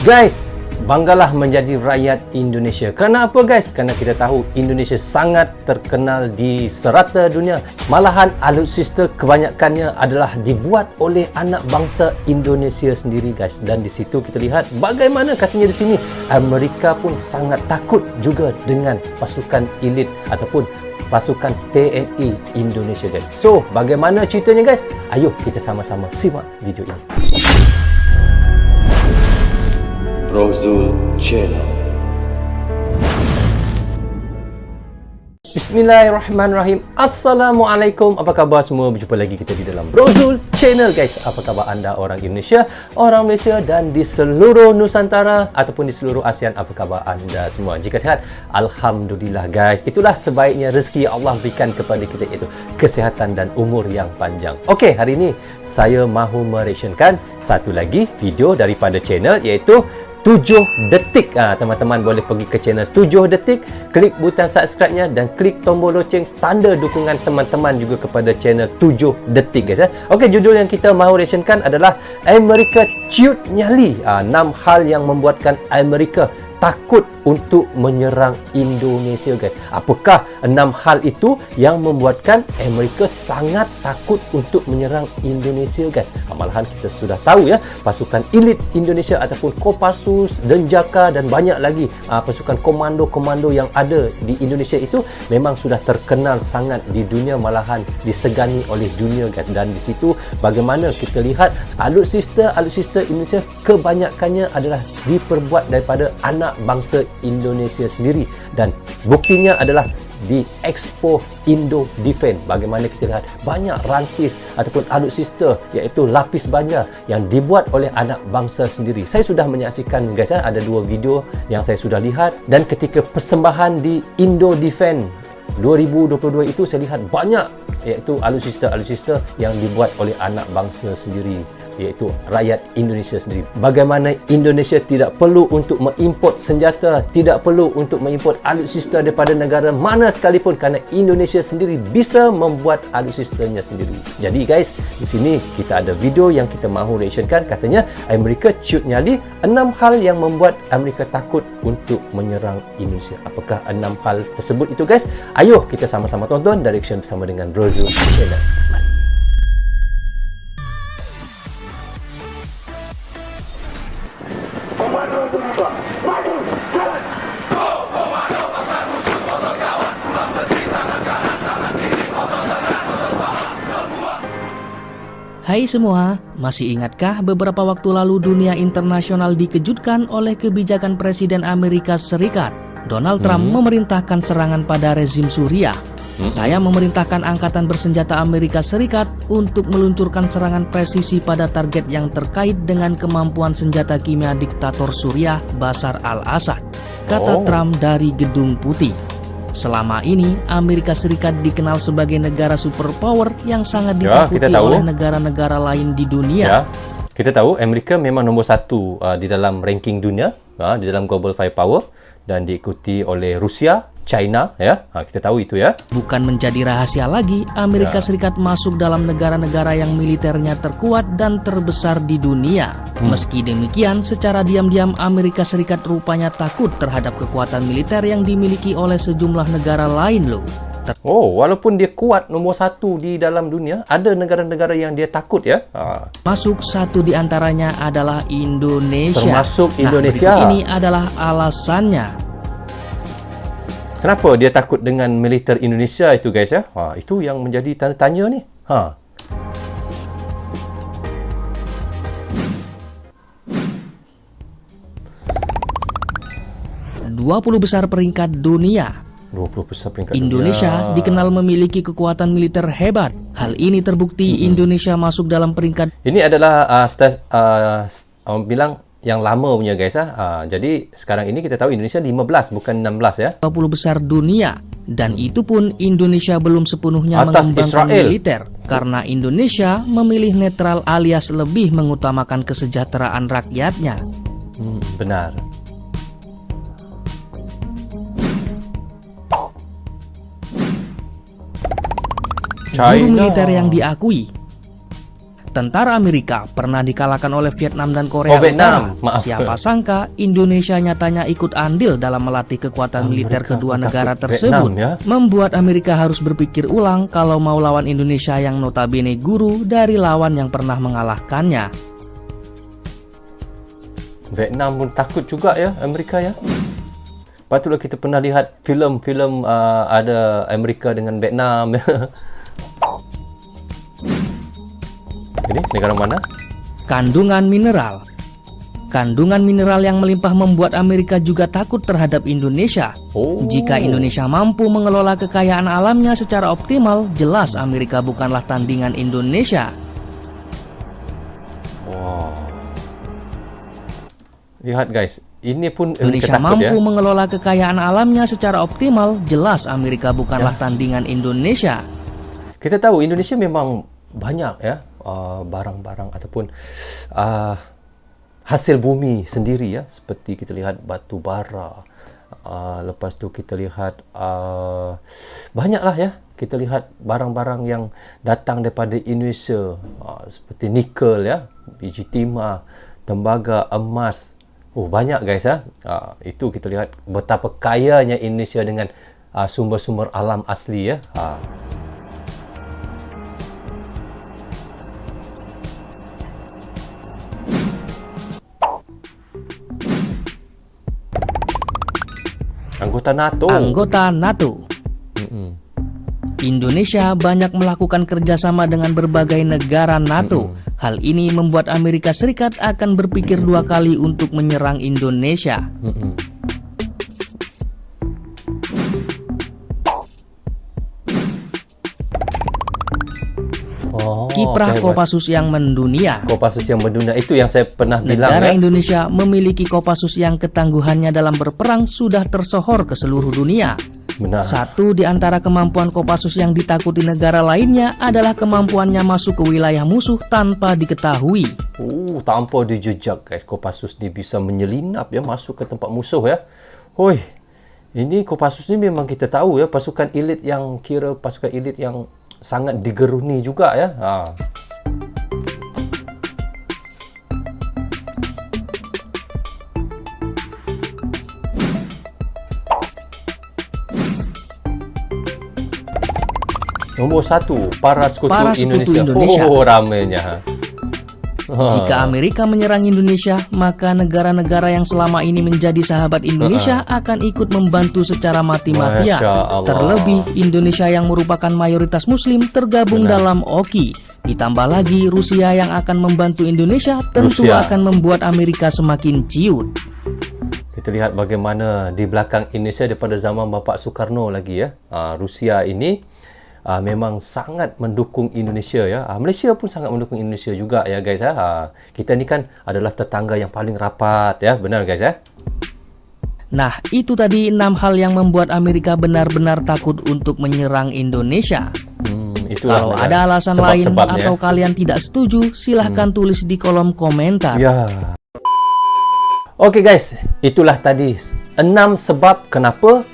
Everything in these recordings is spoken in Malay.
Guys, banggalah menjadi rakyat Indonesia. Kerana apa guys? Kerana kita tahu Indonesia sangat terkenal di serata dunia. Malahan alutsista kebanyakannya adalah dibuat oleh anak bangsa Indonesia sendiri guys. Dan di situ kita lihat bagaimana katanya di sini Amerika pun sangat takut juga dengan pasukan elit ataupun pasukan TNI Indonesia guys. So, bagaimana ceritanya guys? Ayo kita sama-sama simak video ini. Brozul Channel. Bismillahirrahmanirrahim. Assalamualaikum. Apa khabar semua? Berjumpa lagi kita di dalam Brozul Channel guys. Apa khabar anda orang Indonesia, orang Malaysia dan di seluruh Nusantara ataupun di seluruh ASEAN? Apa khabar anda semua? Jika sihat, alhamdulillah guys. Itulah sebaiknya rezeki yang Allah berikan kepada kita, iaitu kesihatan dan umur yang panjang. Okey, hari ini saya mahu mereaksyenkan satu lagi video daripada channel, iaitu 7 detik. Teman-teman boleh pergi ke channel 7 detik, klik butang subscribe-nya dan klik tombol loceng, tanda dukungan teman-teman juga kepada channel 7 detik guys. Okey, judul yang kita mahu reaksyenkan adalah Amerika ciut nyali. 6 hal yang membuatkan Amerika takut untuk menyerang Indonesia guys. Apakah 6 hal itu yang membuatkan Amerika sangat takut untuk menyerang Indonesia guys? Malahan kita sudah tahu ya, pasukan elit Indonesia ataupun Kopassus, Denjaka dan banyak lagi pasukan komando-komando yang ada di Indonesia itu memang sudah terkenal sangat di dunia, malahan disegani oleh dunia guys. Dan di situ bagaimana kita lihat alutsista Indonesia kebanyakannya adalah diperbuat daripada anak bangsa Indonesia sendiri, dan buktinya adalah di Expo Indo Defense. Bagaimana kita lihat banyak rantis ataupun alutsista, iaitu lapis baja yang dibuat oleh anak bangsa sendiri. Saya sudah menyaksikan guys, ada 2 video yang saya sudah lihat, dan ketika persembahan di Indo Defense 2022 itu saya lihat banyak iaitu alutsista yang dibuat oleh anak bangsa sendiri, iaitu rakyat Indonesia sendiri. Bagaimana Indonesia tidak perlu untuk mengimport senjata, tidak perlu untuk mengimport alutsista daripada negara mana sekalipun, kerana Indonesia sendiri bisa membuat alutsistanya sendiri. Jadi guys, di sini kita ada video yang kita mahu reaksyenkan, katanya Amerika ciut nyali 6 hal yang membuat Amerika takut untuk menyerang Indonesia. Apakah 6 hal tersebut itu guys? Ayo kita sama-sama tonton dan reaction bersama dengan Brozul Channel. Komando berubah, maju, jalan. Go, komando pasang musuh, foto kawan, pulang besi, tangan kanan, tangan kiri, foto tengah, foto bawah, semua. Hai semua, masih ingatkah beberapa waktu lalu dunia internasional dikejutkan oleh kebijakan Presiden Amerika Serikat Donald Trump memerintahkan serangan pada rezim Suriah? Saya memerintahkan angkatan bersenjata Amerika Serikat untuk meluncurkan serangan presisi pada target yang terkait dengan kemampuan senjata kimia diktator Suriah Bashar al-Assad, kata Trump dari Gedung Putih. Selama ini, Amerika Serikat dikenal sebagai negara superpower yang sangat ditakuti oleh negara-negara lain di dunia. Kita tahu Amerika memang nombor 1 di dalam ranking dunia, di dalam global firepower, dan diikuti oleh Rusia, China, ya. Kita tahu itu ya. Bukan menjadi rahasia lagi, Amerika Serikat masuk dalam negara-negara yang militernya terkuat dan terbesar di dunia. Meski demikian, secara diam-diam Amerika Serikat rupanya takut terhadap kekuatan militer yang dimiliki oleh sejumlah negara lain loh. Walaupun dia kuat nombor 1 di dalam dunia, ada negara-negara yang dia takut ya. Masuk satu di antaranya adalah Indonesia. Termasuk Indonesia. Berikut ini adalah alasannya. Kenapa dia takut dengan militer Indonesia itu guys ya? Itu yang menjadi tanda tanya ni. 20 besar peringkat dunia. 20 besar peringkat Indonesia dikenal memiliki kekuatan militer hebat. Hal ini terbukti Indonesia masuk dalam peringkat. Ini adalah bilang yang lama punya guys. Jadi sekarang ini kita tahu Indonesia 15 bukan 16 ya. 20 besar dunia, dan itu pun Indonesia belum sepenuhnya atas mengembangkan Israel. militer, karena Indonesia memilih netral alias lebih mengutamakan kesejahteraan rakyatnya. Benar. Guru militer yang diakui. Tentara Amerika pernah dikalahkan oleh Vietnam dan Korea Vietnam. Utara. Maaf. Siapa sangka Indonesia nyatanya ikut andil dalam melatih kekuatan militer Amerika kedua takut negara Vietnam, tersebut, ya. membuat Amerika harus berpikir ulang kalau mau lawan Indonesia yang notabene guru dari lawan yang pernah mengalahkannya. Vietnam pun takut juga ya Amerika ya. Patutlah kita pernah lihat filem-filem ada Amerika dengan Vietnam. Ini negara mana? Kandungan mineral. Kandungan mineral yang melimpah membuat Amerika juga takut terhadap Indonesia. Oh. Jika Indonesia mampu mengelola kekayaan alamnya secara optimal, jelas Amerika bukanlah tandingan Indonesia. Wow. Lihat guys, ini pun Indonesia takut mampu ya. mengelola kekayaan alamnya secara optimal, jelas Amerika bukanlah tandingan Indonesia. Kita tahu Indonesia memang banyak ya barang-barang ataupun hasil bumi sendiri ya, seperti kita lihat batu bara. Lepas tu kita lihat banyaklah ya, kita lihat barang-barang yang datang daripada Indonesia, seperti nikel ya, biji timah, tembaga, emas. Oh banyak guys ya. Itu kita lihat betapa kayanya Indonesia dengan sumber-sumber alam asli ya. Anggota NATO. Anggota NATO. Indonesia banyak melakukan kerjasama dengan berbagai negara NATO. Hal ini membuat Amerika Serikat akan berpikir dua kali untuk menyerang Indonesia. Kiprah Kopassus yang mendunia. Kopassus yang mendunia itu yang saya pernah bilang Negara ya. Indonesia memiliki Kopassus yang ketangguhannya dalam berperang sudah tersohor ke seluruh dunia. Benar. Satu di antara kemampuan Kopassus yang ditakuti negara lainnya adalah kemampuannya masuk ke wilayah musuh tanpa diketahui. Tanpa dijejak guys, Kopassus ni bisa menyelinap ya, masuk ke tempat musuh ya. Hoi, ini Kopassus ni memang kita tahu ya, pasukan elit yang pasukan elit yang sangat digeruni juga ya. Nombor 1, para sekutu Indonesia. Oh, ramainya. Jika Amerika menyerang Indonesia, maka negara-negara yang selama ini menjadi sahabat Indonesia akan ikut membantu secara mati-matian. Masya Allah. Terlebih Indonesia yang merupakan mayoritas Muslim tergabung dalam OKI. Ditambah lagi Rusia yang akan membantu Indonesia tentu akan membuat Amerika semakin ciut. Kita lihat bagaimana di belakang Indonesia daripada zaman Bapak Soekarno lagi ya. Rusia ini memang sangat mendukung Indonesia ya. Malaysia pun sangat mendukung Indonesia juga ya guys ya. Kita ni kan adalah tetangga yang paling rapat ya, benar guys ya. Nah, itu tadi 6 hal yang membuat Amerika benar-benar takut untuk menyerang Indonesia. Kalau ada alasan lain atau kalian tidak setuju, silahkan tulis di kolom komentar. Ya. Oke guys, itulah tadi 6 sebab kenapa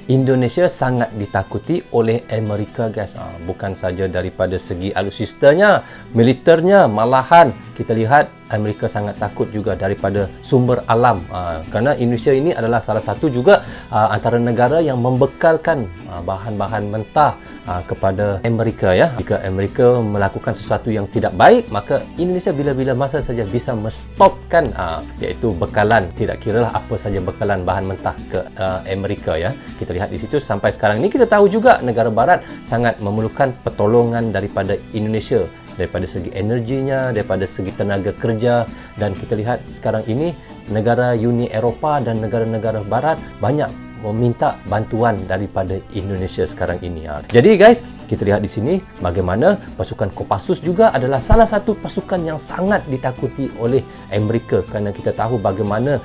Indonesia sangat ditakuti oleh Amerika guys. Bukan saja daripada segi alutsistanya, militernya, malahan kita lihat Amerika sangat takut juga daripada sumber alam. Kerana Indonesia ini adalah salah satu juga antara negara yang membekalkan bahan-bahan mentah kepada Amerika ya. Jika Amerika melakukan sesuatu yang tidak baik, maka Indonesia bila-bila masa saja bisa menstopkan iaitu bekalan. Tidak kiralah apa saja bekalan bahan mentah ke Amerika ya. Kita lihat di situ sampai sekarang ini kita tahu juga negara barat sangat memerlukan pertolongan daripada Indonesia, daripada segi energinya, daripada segi tenaga kerja, dan kita lihat sekarang ini negara Uni Eropah dan negara-negara barat banyak meminta bantuan daripada Indonesia sekarang ini. Jadi guys, kita lihat di sini bagaimana pasukan Kopassus juga adalah salah satu pasukan yang sangat ditakuti oleh Amerika, kerana kita tahu bagaimana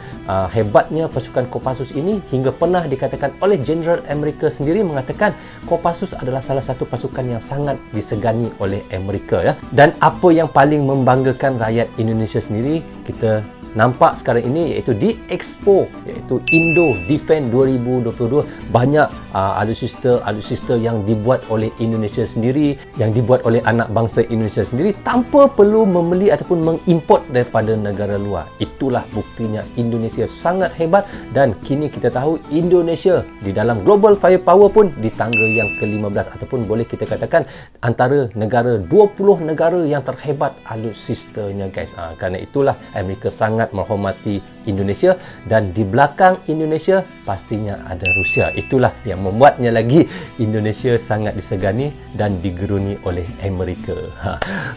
hebatnya pasukan Kopassus ini hingga pernah dikatakan oleh Jenderal Amerika sendiri mengatakan Kopassus adalah salah satu pasukan yang sangat disegani oleh Amerika ya. Dan apa yang paling membanggakan rakyat Indonesia sendiri, kita nampak sekarang ini iaitu di Expo, iaitu Indo Defense 2022. Banyak alutsista yang dibuat oleh Indonesia sendiri, yang dibuat oleh anak bangsa Indonesia sendiri tanpa perlu membeli ataupun mengimport daripada negara luar. Itulah buktinya Indonesia sangat hebat, dan kini kita tahu Indonesia di dalam global firepower pun di tangga yang ke-15, ataupun boleh kita katakan antara negara 20 negara yang terhebat alutsistanya, guys. Kerana itulah Amerika sangat menghormati Indonesia, dan di belakang Indonesia pastinya ada Rusia. Itulah yang membuatnya lagi Indonesia sangat disegani dan digeruni oleh Amerika.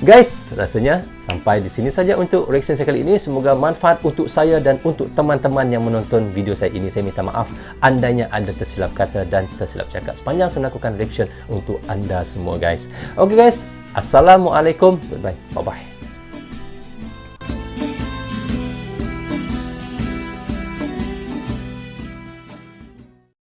Guys, rasanya sampai di sini saja untuk reaction saya kali ini. Semoga manfaat untuk saya dan untuk teman-teman yang menonton video saya ini. Saya minta maaf andainya ada tersilap kata dan tersilap cakap sepanjang saya melakukan reaction untuk anda semua, guys. Okay guys, Assalamualaikum. Goodbye. Bye-bye.